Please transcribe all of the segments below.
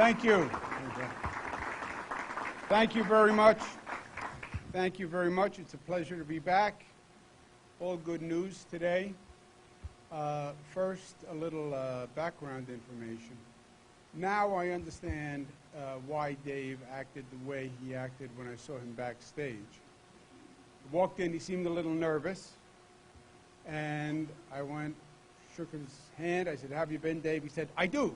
Thank you. Thank you very much. Thank you very much. It's a pleasure to be back. All good news today. First, a little background information. Now I understand why Dave acted the way he acted when I saw him backstage. I walked in, he seemed a little nervous, and I went, shook his hand. I said, "How have you been, Dave?" He said, I do.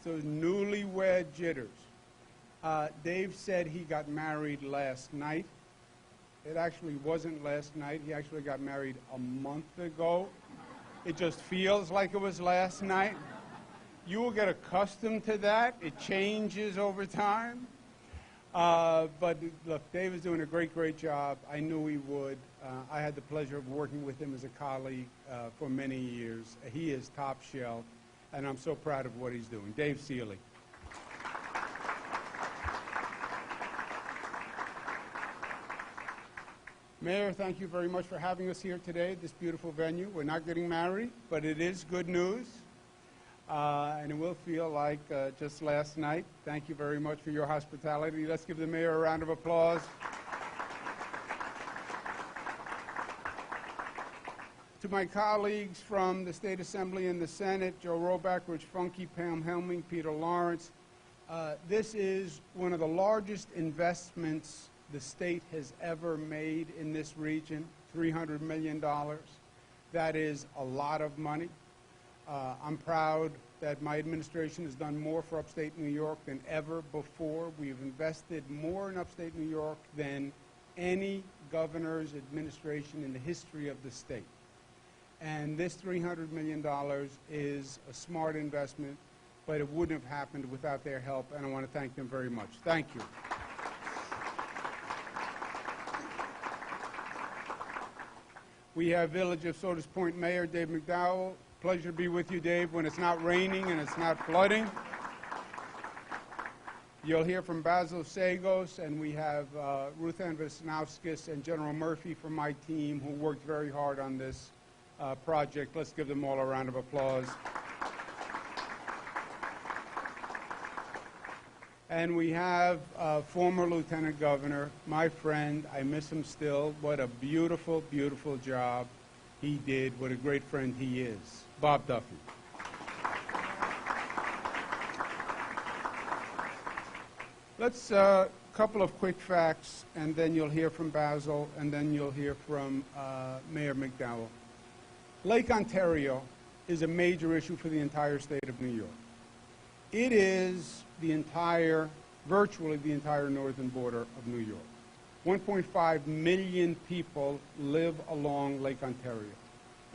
So newlywed jitters. Dave said he got married last night. It actually wasn't last night. He actually got married a month ago. It just feels like it was last night. You will get accustomed to that. It changes over time. But look, Dave is doing a great job. I knew he would. I had the pleasure of working with him as a colleague for many years. He is top shelf, and I'm so proud of what he's doing. Dave Seeley. Mayor, thank you very much for having us here today at this beautiful venue. We're not getting married, but it is good news. And it will feel like just last night. Thank you very much for your hospitality. Let's give the mayor a round of applause. To my colleagues from the State Assembly and the Senate, Joe Roback, Rich Funke, Pam Helming, Peter Lawrence, this is one of the largest investments the state has ever made in this region, $300 million. That is a lot of money. I'm proud that my administration has done more for upstate New York than ever before. We've invested more in upstate New York than any governor's administration in the history of the state. And this $300 million is a smart investment, but it wouldn't have happened without their help, and I want to thank them very much. Thank you. We have Village of Sodas Point Mayor Dave McDowell. Pleasure to be with you, Dave, when it's not raining and it's not flooding. You'll hear from Basil Sagos, and we have Ruth Ann Wisnowskis and General Murphy from my team who worked very hard on this project. Let's give them all a round of applause. And we have former Lieutenant Governor, my friend. I miss him still. What a beautiful, beautiful job he did. What a great friend he is. Bob Duffy. Let's couple of quick facts, and then you'll hear from Basil, and then you'll hear from Mayor McDowell. Lake Ontario is a major issue for the entire state of New York. It is virtually the entire northern border of New York. 1.5 million people live along Lake Ontario.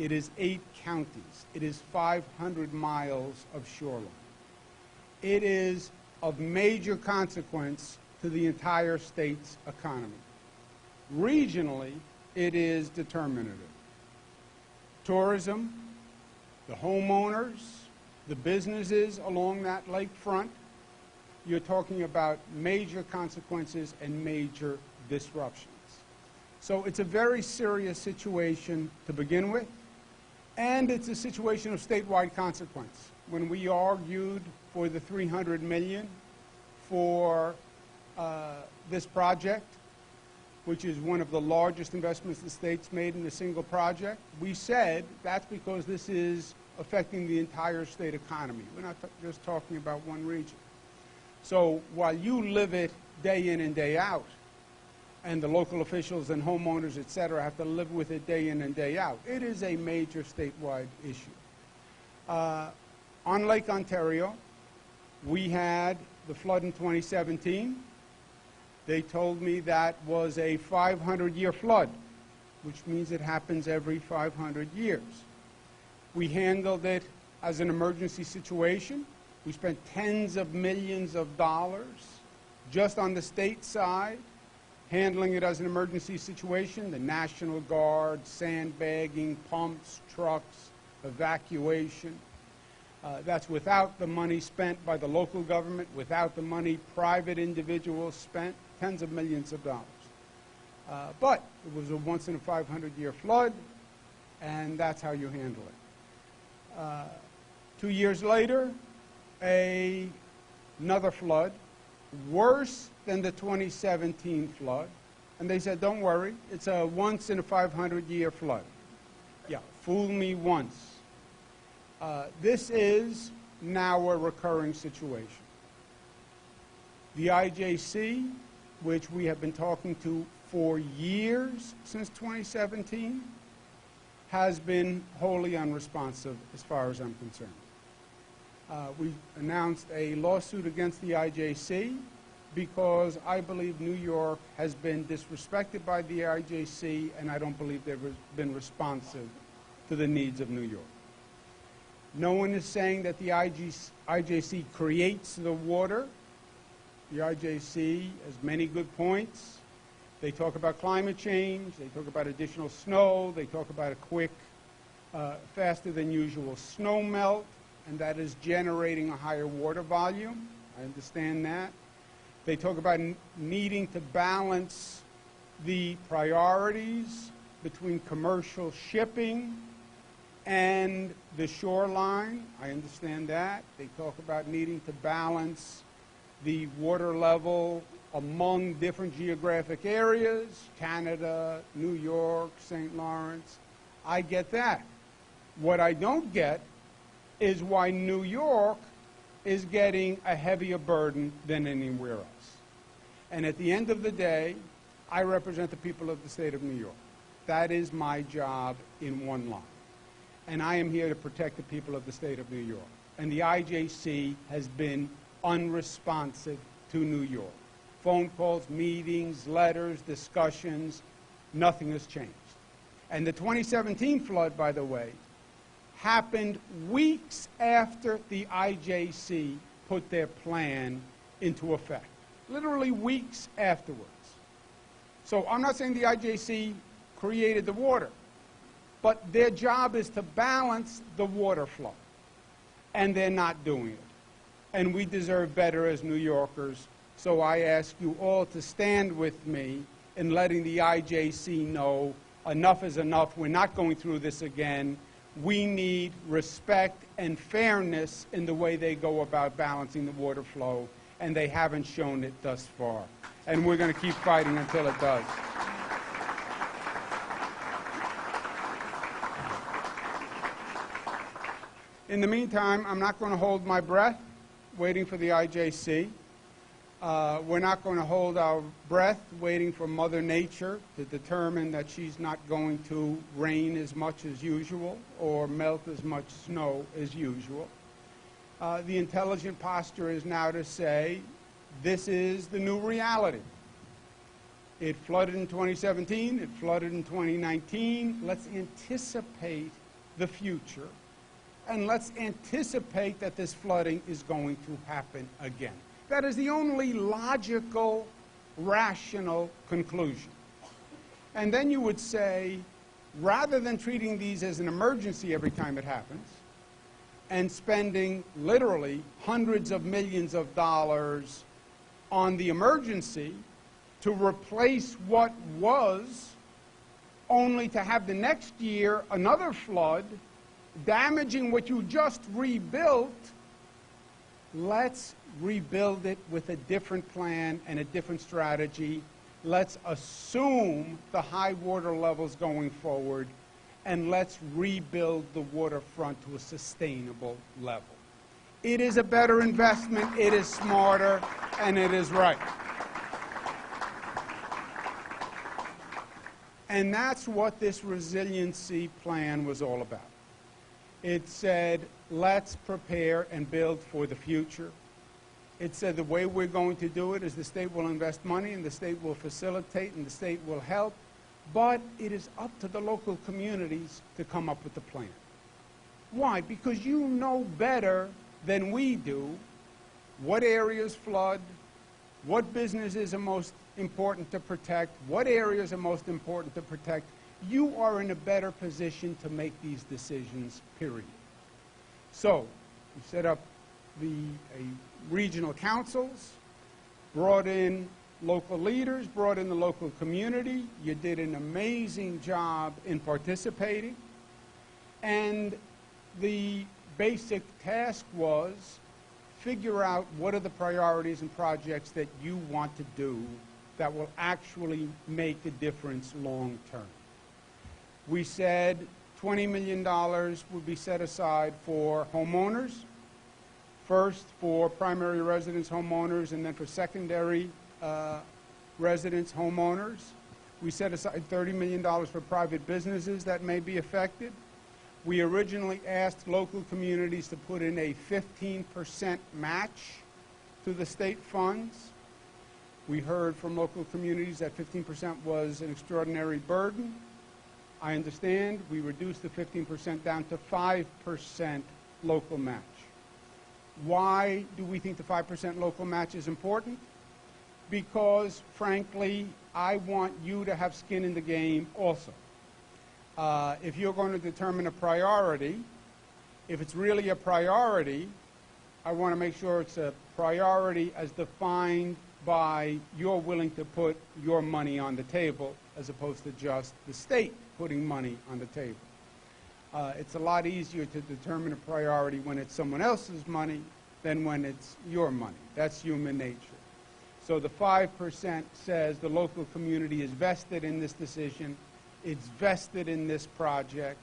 It is 8 counties. It is 500 miles of shoreline. It is of major consequence to the entire state's economy. Regionally, it is determinative. Tourism, the homeowners, the businesses along that lakefront, you're talking about major consequences and major disruptions. So it's a very serious situation to begin with, and it's a situation of statewide consequence. When we argued for the $300 million for this project, which is one of the largest investments the state's made in a single project, we said that's because this is affecting the entire state economy. We're not just talking about one region. So while you live it day in and day out, and the local officials and homeowners, et cetera, have to live with it day in and day out, it is a major statewide issue. On Lake Ontario, we had the flood in 2017. They told me that was a 500-year flood, which means it happens every 500 years. We handled it as an emergency situation. We spent tens of millions of dollars just on the state side, handling it as an emergency situation. The National Guard, sandbagging, pumps, trucks, evacuation. That's without the money spent by the local government, without the money private individuals spent, tens of millions of dollars. But it was a once in a 500-year flood, and that's how you handle it. 2 years later, another flood, worse than the 2017 flood. And they said, don't worry, it's a once in a 500-year flood. Yeah, fool me once. This is now a recurring situation. The IJC, which we have been talking to for years since 2017, has been wholly unresponsive as far as I'm concerned. We announced a lawsuit against the IJC because I believe New York has been disrespected by the IJC, and I don't believe they've been responsive to the needs of New York. No one is saying that the IJC creates the water. The IJC has many good points. They talk about climate change, they talk about additional snow, they talk about a quick, faster than usual snow melt, and that is generating a higher water volume. I understand that. They talk about needing to balance the priorities between commercial shipping and the shoreline. I understand that. They talk about needing to balance the water level among different geographic areas, Canada, New York, St. Lawrence. I get that. What I don't get is why New York is getting a heavier burden than anywhere else. And at the end of the day, I represent the people of the state of New York. That is my job in one line. And I am here to protect the people of the state of New York. And the IJC has been unresponsive to New York. Phone calls, meetings, letters, discussions, nothing has changed. And the 2017 flood, by the way, happened weeks after the IJC put their plan into effect. Literally weeks afterwards. So I'm not saying the IJC created the water, but their job is to balance the water flow. And they're not doing it. And we deserve better as New Yorkers. So I ask you all to stand with me in letting the IJC know enough is enough. We're not going through this again. We need respect and fairness in the way they go about balancing the water flow, and they haven't shown it thus far. And we're going to keep fighting until it does. In the meantime, I'm not going to hold my breath waiting for the IJC. We're not going to hold our breath waiting for Mother Nature to determine that she's not going to rain as much as usual or melt as much snow as usual. The intelligent posture is now to say, this is the new reality. It flooded in 2017, it flooded in 2019. Let's anticipate the future, and let's anticipate that this flooding is going to happen again. That is the only logical, rational conclusion. And then you would say, rather than treating these as an emergency every time it happens, and spending literally hundreds of millions of dollars on the emergency to replace what was, only to have the next year another flood, damaging what you just rebuilt, let's rebuild it with a different plan and a different strategy. Let's assume the high water levels going forward, and let's rebuild the waterfront to a sustainable level. It is a better investment, it is smarter, and it is right. And that's what this resiliency plan was all about. It said, let's prepare and build for the future. It said the way we're going to do it is the state will invest money, and the state will facilitate, and the state will help, but it is up to the local communities to come up with the plan. Why? Because you know better than we do what areas flood, what businesses are most important to protect, what areas are most important to protect. You are in a better position to make these decisions, period. So, we set up regional councils, brought in local leaders, brought in the local community. You did an amazing job in participating. And the basic task was figure out what are the priorities and projects that you want to do that will actually make a difference long term. We said $20 million would be set aside for homeowners, first for primary residence homeowners and then for secondary residence homeowners. We set aside $30 million for private businesses that may be affected. We originally asked local communities to put in a 15% match to the state funds. We heard from local communities that 15% was an extraordinary burden. I understand. We reduced the 15% down to 5% local match. Why do we think the 5% local match is important? Because, frankly, I want you to have skin in the game also. If you're going to determine a priority, if it's really a priority, I want to make sure it's a priority as defined by you're willing to put your money on the table as opposed to just the state putting money on the table. It's a lot easier to determine a priority when it's someone else's money than when it's your money. That's human nature. So the 5% says the local community is vested in this decision, it's vested in this project,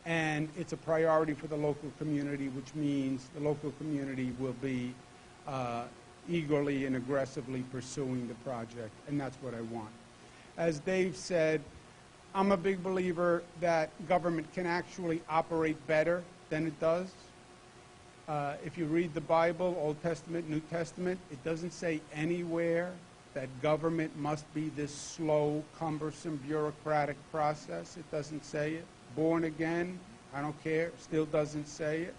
and it's a priority for the local community, which means the local community will be eagerly and aggressively pursuing the project, and that's what I want. As Dave said, I'm a big believer that government can actually operate better than it does. If you read the Bible, Old Testament, New Testament, it doesn't say anywhere that government must be this slow, cumbersome, bureaucratic process. It doesn't say it. Born again, I don't care, still doesn't say it.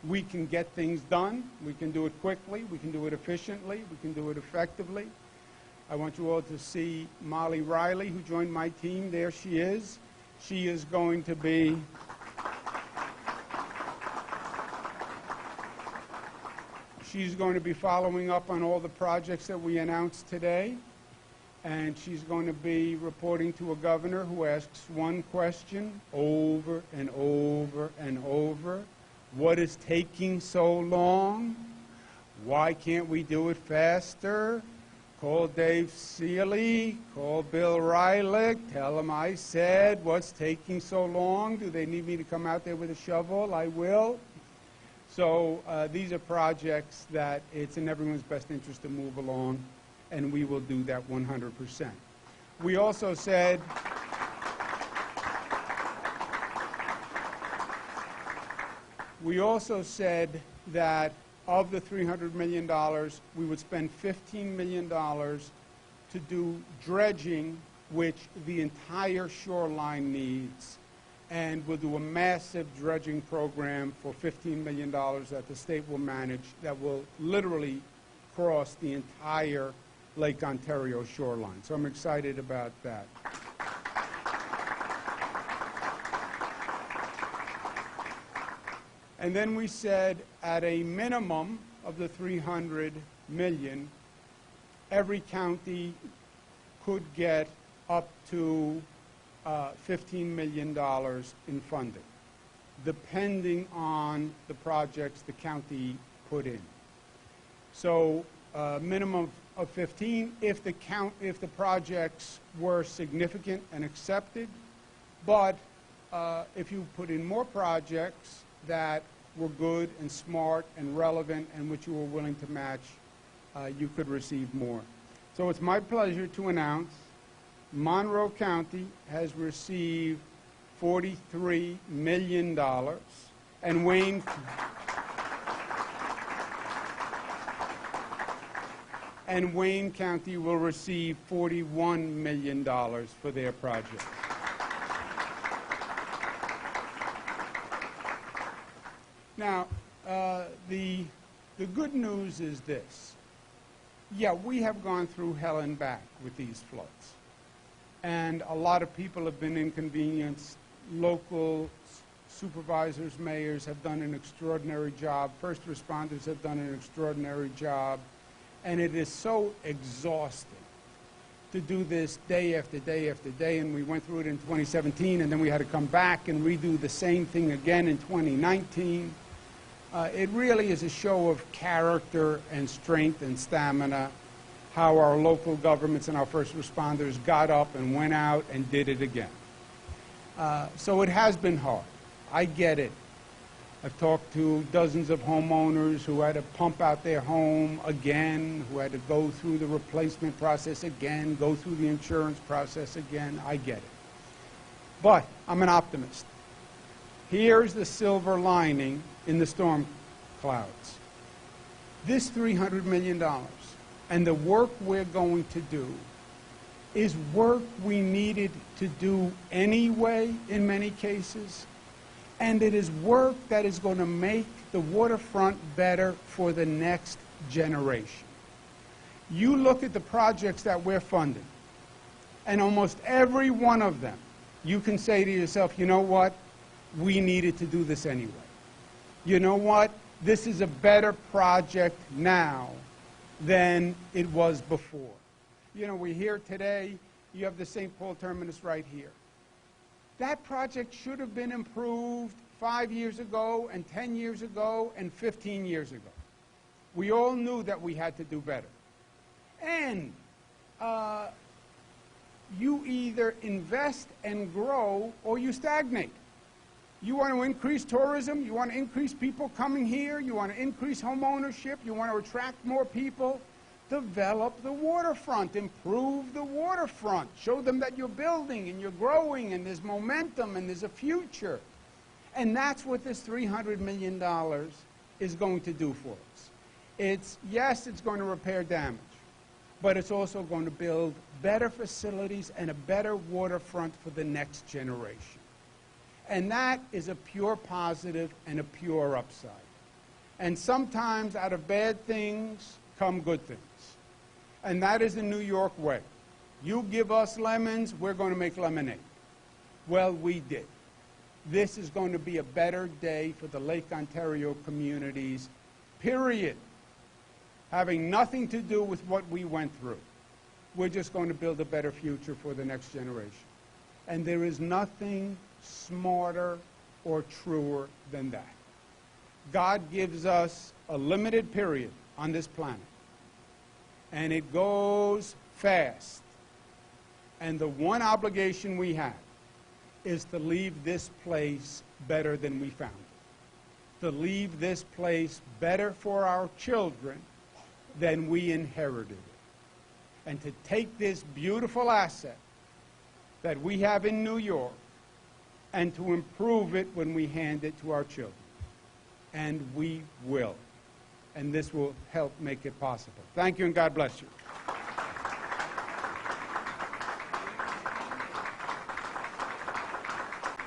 We can get things done. We can do it quickly. We can do it efficiently. We can do it effectively. I want you all to see Molly Riley, who joined my team. There she is. She is going to be following up on all the projects that we announced today, and she's going to be reporting to a governor who asks one question over and over and over. What is taking so long? Why can't we do it faster? Call Dave Seeley, call Bill Rylick, tell them I said, what's taking so long? Do they need me to come out there with a shovel? I will. So these are projects that it's in everyone's best interest to move along, and we will do that 100%. We also said that of the $300 million, we would spend $15 million to do dredging, which the entire shoreline needs, and we'll do a massive dredging program for $15 million that the state will manage that will literally cross the entire Lake Ontario shoreline. So I'm excited about that. And then we said at a minimum of the $300 million, every county could get up to $15 million in funding, depending on the projects the county put in. So minimum of 15 if the projects were significant and accepted, but if you put in more projects that were good and smart and relevant and which you were willing to match, you could receive more. So it's my pleasure to announce Monroe County has received $43 million, and Wayne County will receive $41 million for their project. Now, the good news is this. Yeah, we have gone through hell and back with these floods. And a lot of people have been inconvenienced. Local supervisors, mayors have done an extraordinary job. First responders have done an extraordinary job. And it is so exhausting to do this day after day after day. And we went through it in 2017, and then we had to come back and redo the same thing again in 2019. It really is a show of character and strength and stamina, how our local governments and our first responders got up and went out and did it again. So it has been hard. I get it. I've talked to dozens of homeowners who had to pump out their home again, who had to go through the replacement process again, go through the insurance process again. I get it. But I'm an optimist. Here's the silver lining in the storm clouds. This $300 million and the work we're going to do is work we needed to do anyway in many cases, and it is work that is going to make the waterfront better for the next generation. You look at the projects that we're funding, and almost every one of them, you can say to yourself, you know what? We needed to do this anyway. You know what? This is a better project now than it was before. You know, we're here today. You have the St. Paul terminus right here. That project should have been improved 5 years ago and 10 years ago and 15 years ago. We all knew that we had to do better. And you either invest and grow or you stagnate. You want to increase tourism, you want to increase people coming here, you want to increase home ownership, you want to attract more people. Develop the waterfront, improve the waterfront, show them that you're building and you're growing and there's momentum and there's a future. And that's what this $300 million is going to do for us. Yes, it's going to repair damage, but it's also going to build better facilities and a better waterfront for the next generation. And that is a pure positive and a pure upside. And sometimes out of bad things come good things. And that is the New York way. You give us lemons, we're going to make lemonade. Well, we did. This is going to be a better day for the Lake Ontario communities, period. Having nothing to do with what we went through. We're just going to build a better future for the next generation. And there is nothing smarter or truer than that. God gives us a limited period on this planet. And it goes fast. And the one obligation we have is to leave this place better than we found it. To leave this place better for our children than we inherited it. And to take this beautiful asset that we have in New York and to improve it when we hand it to our children. And we will. And this will help make it possible. Thank you, and God bless you.